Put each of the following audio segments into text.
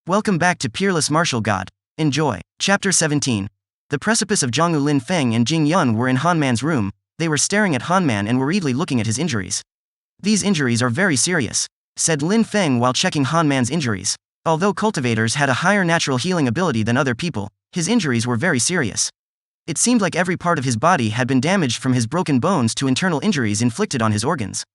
Welcome back to Peerless Martial God. Enjoy. Chapter 17. The precipice of Zhonghu. Lin Feng and Jing Wuhen were in Han Man's room. They were staring at Han Man and worriedly looking at his injuries. These injuries are very serious, said Lin Feng while checking Han Man's injuries. Although cultivators had a higher natural healing ability than other people, his injuries were very serious. It seemed like every part of his body had been damaged, from his broken bones to internal injuries inflicted on his organs.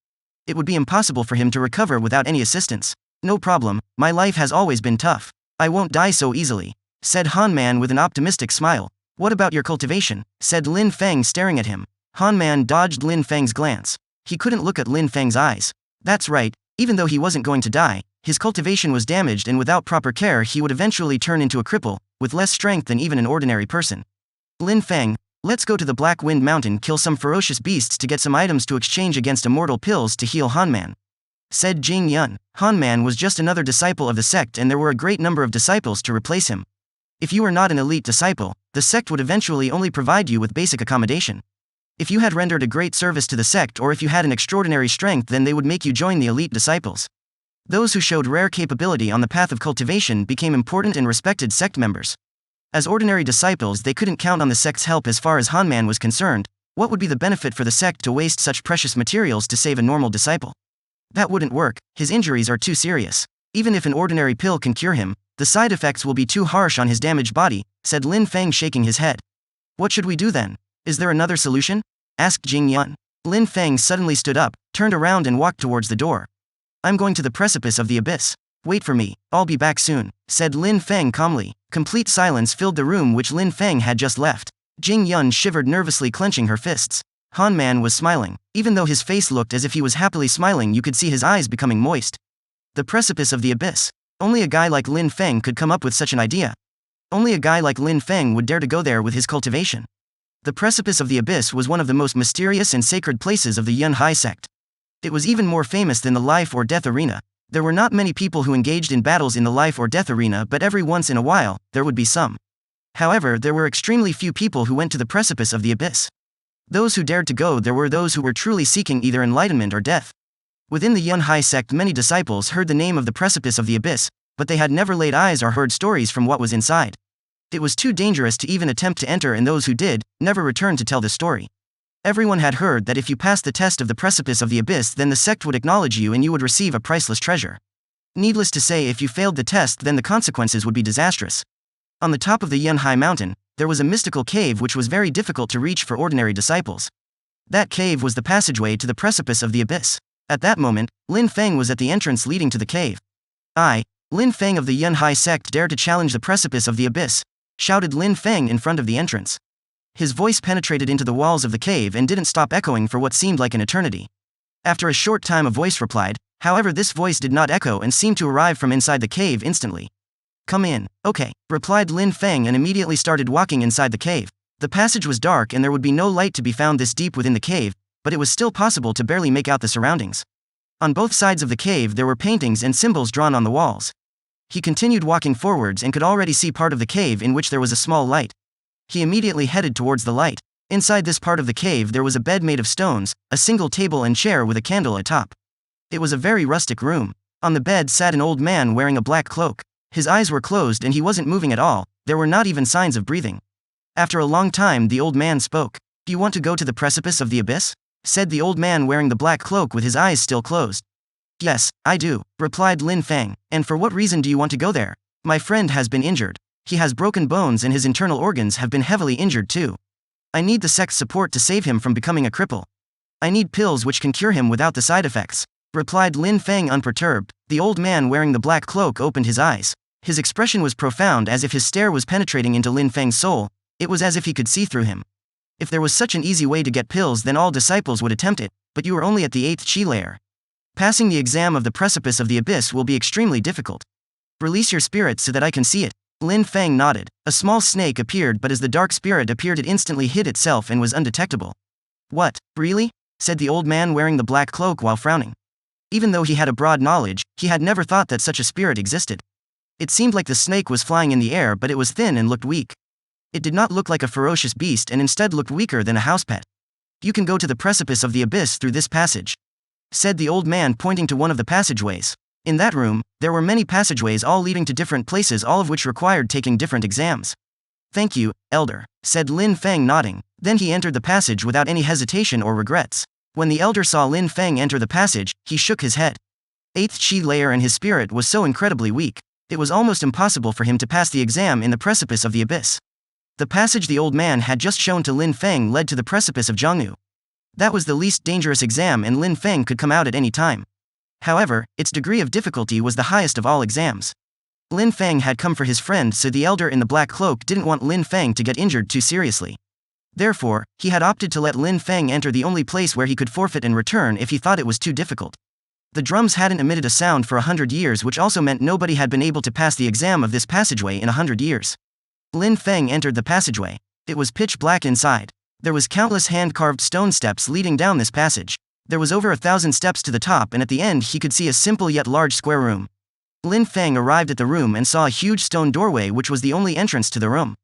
It would be impossible for him to recover without any assistance. No problem, my life has always been tough. I won't die so easily, said Han Man with an optimistic smile. What about your cultivation? Said Lin Feng, staring at him. Han Man dodged Lin Feng's glance. He couldn't look at Lin Feng's eyes. That's right, even though he wasn't going to die, his cultivation was damaged, and without proper care he would eventually turn into a cripple, with less strength than even an ordinary person. Lin Feng, let's go to the Black Wind Mountain, kill some ferocious beasts to get some items to exchange against immortal pills to heal Han Man, said Jing Wuhen. Han Man was just another disciple of the sect, and there were a great number of disciples to replace him. If you were not an elite disciple, the sect would eventually only provide you with basic accommodation. If you had rendered a great service to the sect, or if you had an extraordinary strength, then they would make you join the elite disciples. Those who showed rare capability on the path of cultivation became important and respected sect members. As ordinary disciples, they couldn't count on the sect's help. As far as Han Man was concerned, what would be the benefit for the sect to waste such precious materials to save a normal disciple? That wouldn't work. His injuries are too serious. Even if an ordinary pill can cure him, the side effects will be too harsh on his damaged body, said Lin Feng, shaking his head. What should we do then? Is there another solution? Asked Jing Wuhen. Lin Feng suddenly stood up, turned around and walked towards the door. I'm going to the precipice of the abyss. Wait for me, I'll be back soon, said Lin Feng calmly. Complete silence filled the room which Lin Feng had just left. Jing Wuhen shivered nervously, clenching her fists. Han Man was smiling. Even though his face looked as if he was happily smiling, you could see his eyes becoming moist. The precipice of the abyss. Only a guy like Lin Feng could come up with such an idea. Only a guy like Lin Feng would dare to go there with his cultivation. The precipice of the abyss was one of the most mysterious and sacred places of the Yunhai sect. It was even more famous than the life or death arena. There were not many people who engaged in battles in the life or death arena, but every once in a while, there would be some. However, there were extremely few people who went to the precipice of the abyss. Those who dared to go there were those who were truly seeking either enlightenment or death. Within the Yunhai sect, many disciples heard the name of the precipice of the abyss, but they had never laid eyes or heard stories from what was inside. It was too dangerous to even attempt to enter, and those who did, never returned to tell the story. Everyone had heard that if you passed the test of the precipice of the abyss, then the sect would acknowledge you and you would receive a priceless treasure. Needless to say, if you failed the test, then the consequences would be disastrous. On the top of the Yunhai mountain, there was a mystical cave which was very difficult to reach for ordinary disciples. That cave was the passageway to the precipice of the abyss. At that moment, Lin Feng was at the entrance leading to the cave. I, Lin Feng of the Yunhai sect, dare to challenge the precipice of the abyss, shouted Lin Feng in front of the entrance. His voice penetrated into the walls of the cave and didn't stop echoing for what seemed like an eternity. After a short time, a voice replied. However, this voice did not echo and seemed to arrive from inside the cave instantly. Come in. Okay, replied Lin Feng and immediately started walking inside the cave. The passage was dark and there would be no light to be found this deep within the cave, but it was still possible to barely make out the surroundings. On both sides of the cave there were paintings and symbols drawn on the walls. He continued walking forwards and could already see part of the cave in which there was a small light. He immediately headed towards the light. Inside this part of the cave there was a bed made of stones, a single table and chair with a candle atop. It was a very rustic room. On the bed sat an old man wearing a black cloak. His eyes were closed and he wasn't moving at all. There were not even signs of breathing. After a long time, the old man spoke. Do you want to go to the precipice of the abyss? Said the old man wearing the black cloak with his eyes still closed. Yes, I do, replied Lin Feng. And for what reason do you want to go there? My friend has been injured. He has broken bones and his internal organs have been heavily injured too. I need the sect's support to save him from becoming a cripple. I need pills which can cure him without the side effects, replied Lin Feng unperturbed. The old man wearing the black cloak opened his eyes. His expression was profound, as if his stare was penetrating into Lin Feng's soul. It was as if he could see through him. If there was such an easy way to get pills, then all disciples would attempt it, but you are only at the 8th chi layer. Passing the exam of the precipice of the abyss will be extremely difficult. Release your spirit so that I can see it. Lin Feng nodded. A small snake appeared, but as the dark spirit appeared it instantly hid itself and was undetectable. What, really? Said the old man wearing the black cloak while frowning. Even though he had a broad knowledge, he had never thought that such a spirit existed. It seemed like the snake was flying in the air, but it was thin and looked weak. It did not look like a ferocious beast and instead looked weaker than a house pet. You can go to the precipice of the abyss through this passage, said the old man, pointing to one of the passageways. In that room, there were many passageways all leading to different places, all of which required taking different exams. "Thank you, Elder," said Lin Feng, nodding. Then he entered the passage without any hesitation or regrets. When the Elder saw Lin Feng enter the passage, he shook his head. 8th Qi layer, and his spirit was so incredibly weak. It was almost impossible for him to pass the exam in the precipice of the abyss. The passage the old man had just shown to Lin Feng led to the precipice of Jiangnu. That was the least dangerous exam, and Lin Feng could come out at any time. However, its degree of difficulty was the highest of all exams. Lin Feng had come for his friend, so the Elder in the black cloak didn't want Lin Feng to get injured too seriously. Therefore, he had opted to let Lin Feng enter the only place where he could forfeit and return if he thought it was too difficult. The drums hadn't emitted a sound for 100 years, which also meant nobody had been able to pass the exam of this passageway in 100 years. Lin Feng entered the passageway. It was pitch black inside. There was countless hand-carved stone steps leading down this passage. There was over 1,000 steps to the top, and at the end he could see a simple yet large square room. Lin Feng arrived at the room and saw a huge stone doorway, which was the only entrance to the room.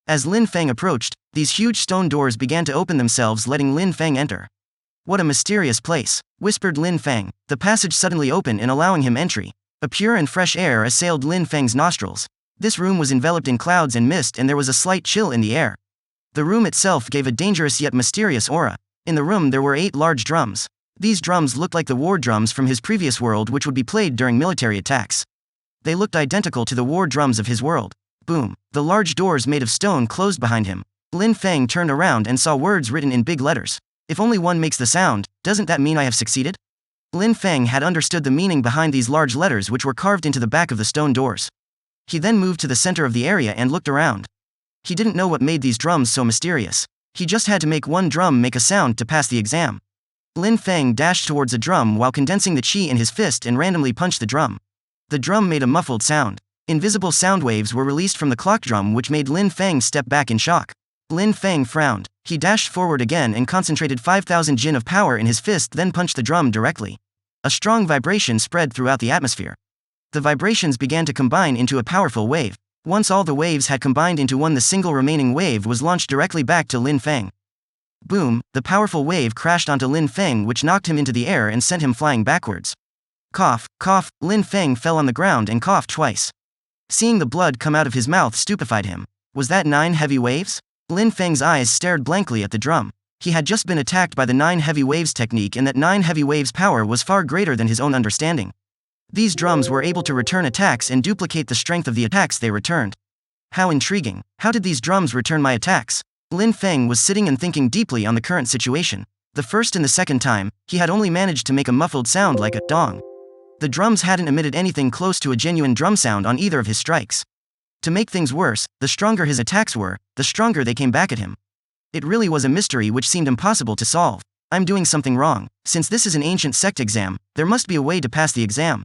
As Lin Feng approached, these huge stone doors began to open themselves, letting Lin Feng enter. "What a mysterious place," whispered Lin Feng. The passage suddenly opened and allowing him entry. A pure and fresh air assailed Lin Feng's nostrils. This room was enveloped in clouds and mist, and there was a slight chill in the air. The room itself gave a dangerous yet mysterious aura. In the room there were 8 large drums. These drums looked like the war drums from his previous world, which would be played during military attacks. They looked identical to the war drums of his world. Boom. The large doors made of stone closed behind him. Lin Feng turned around and saw words written in big letters. "If only one makes the sound, doesn't that mean I have succeeded?" Lin Feng had understood the meaning behind these large letters, which were carved into the back of the stone doors. He then moved to the center of the area and looked around. He didn't know what made these drums so mysterious. He just had to make one drum make a sound to pass the exam. Lin Feng dashed towards a drum while condensing the qi in his fist and randomly punched the drum. The drum made a muffled sound. Invisible sound waves were released from the clock drum, which made Lin Feng step back in shock. Lin Feng frowned. He dashed forward again and concentrated 5,000 jin of power in his fist, then punched the drum directly. A strong vibration spread throughout the atmosphere. The vibrations began to combine into a powerful wave. Once all the waves had combined into one, the single remaining wave was launched directly back to Lin Feng. Boom, the powerful wave crashed onto Lin Feng, which knocked him into the air and sent him flying backwards. Cough, cough, Lin Feng fell on the ground and coughed twice. Seeing the blood come out of his mouth stupefied him. Was that 9 heavy waves? Lin Feng's eyes stared blankly at the drum. He had just been attacked by the 9 heavy waves technique, and that 9 heavy waves power was far greater than his own understanding. These drums were able to return attacks and duplicate the strength of the attacks they returned. How intriguing. How did these drums return my attacks? Lin Feng was sitting and thinking deeply on the current situation. The first and the second time, he had only managed to make a muffled sound like a dong. The drums hadn't emitted anything close to a genuine drum sound on either of his strikes. To make things worse, the stronger his attacks were, the stronger they came back at him. It really was a mystery which seemed impossible to solve. I'm doing something wrong. Since this is an ancient sect exam, there must be a way to pass the exam.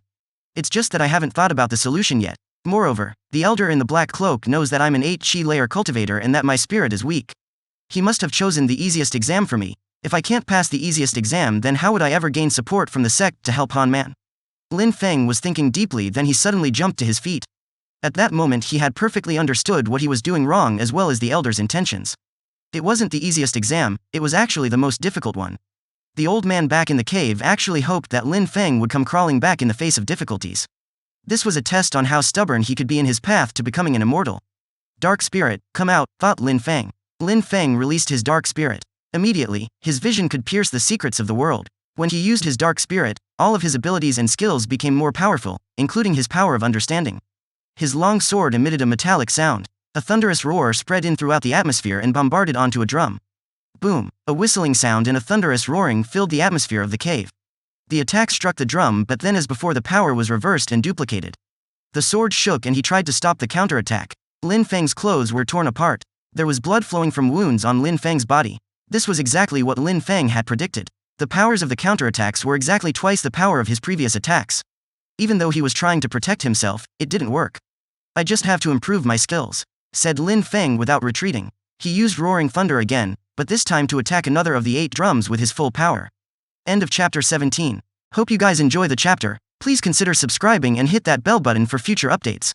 It's just that I haven't thought about the solution yet. Moreover, the elder in the black cloak knows that I'm an 8 Qi layer cultivator and that my spirit is weak. He must have chosen the easiest exam for me. If I can't pass the easiest exam, then how would I ever gain support from the sect to help Han Man? Lin Feng was thinking deeply, then he suddenly jumped to his feet. At that moment he had perfectly understood what he was doing wrong, as well as the elder's intentions. It wasn't the easiest exam, it was actually the most difficult one. The old man back in the cave actually hoped that Lin Feng would come crawling back in the face of difficulties. This was a test on how stubborn he could be in his path to becoming an immortal. Dark spirit, come out, thought Lin Feng. Lin Feng released his dark spirit. Immediately, his vision could pierce the secrets of the world. When he used his dark spirit, all of his abilities and skills became more powerful, including his power of understanding. His long sword emitted a metallic sound. A thunderous roar spread in throughout the atmosphere and bombarded onto a drum. Boom! A whistling sound and a thunderous roaring filled the atmosphere of the cave. The attack struck the drum, but then as before the power was reversed and duplicated. The sword shook and he tried to stop the counterattack. Lin Feng's clothes were torn apart. There was blood flowing from wounds on Lin Feng's body. This was exactly what Lin Feng had predicted. The powers of the counterattacks were exactly twice the power of his previous attacks. Even though he was trying to protect himself, it didn't work. I just have to improve my skills, said Lin Feng without retreating. He used roaring thunder again, but this time to attack another of the 8 drums with his full power. End of chapter 17. Hope you guys enjoy the chapter. Please consider subscribing and hit that bell button for future updates.